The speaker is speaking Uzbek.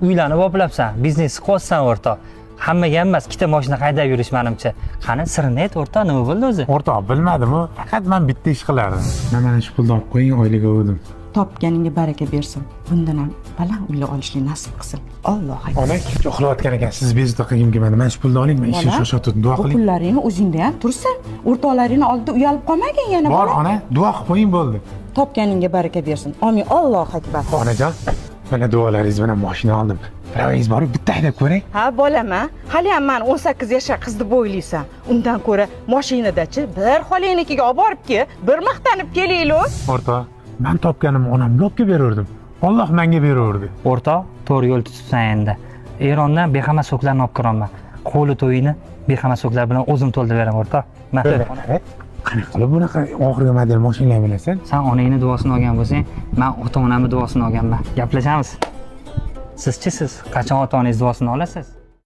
uylanib oplabsan, biznes qilyapsan o'rtoq. Hammaga emas, ikkita mashina haydab yurish menimcha. Qani sirini ayt o'rtoq, nima bo'ldi o'zi? O'rtoq, bilmadim-ku. Faqat men bitta ish qilardim. Mana shu pulni olib qo'ying, oylik o'dim. Topganingga baraka bersin. Bundan ham baland uyli olishni nasib qilsin. Alloh akbar. Ona, uxlayotgan ekan. Siz bezovta qilgim kelmadi. Men shu pulni oling, men ishni shoshotib duo Bu qiling. pullaringni o'zingda ham tursin. O'rtoqlaringni oldida uyalib qolmagin yana. Bor ona, duo qilib qo'ying bo'ldi. Topganingga baraka bersin. Amin. Alloh akbar. Onajon, mana duolaringiz bilan mashina oldim. Birovingiz borib bitta haydab ko'ring. Ha, bolama. Hali ham men 18 yoshga qizni bo'ylaysan. Undan ko'ra mashinadachi bir xolingnikiga olib boribki, bir maqtanib kelaylik. O'rtoq, men topganim onamga olib beraverdim. Alloh menga beraverdi. O'rtoq, to'g'ri yo'l tutibsan endi. Erondan bexama so'klarni olib kiraman. Qo'li to'yini bexama so'klar bilan o'zim to'ldirib beraman o'rtoq. Qanaqa qilib bunaqa oxirgi model mashinalar bilasan? Sen onangni duosini olgan bo'lsang, men ota-onamni duosini olganman. Gaplashamiz. Sizchi siz qachon ota-onangiz duosini olasiz?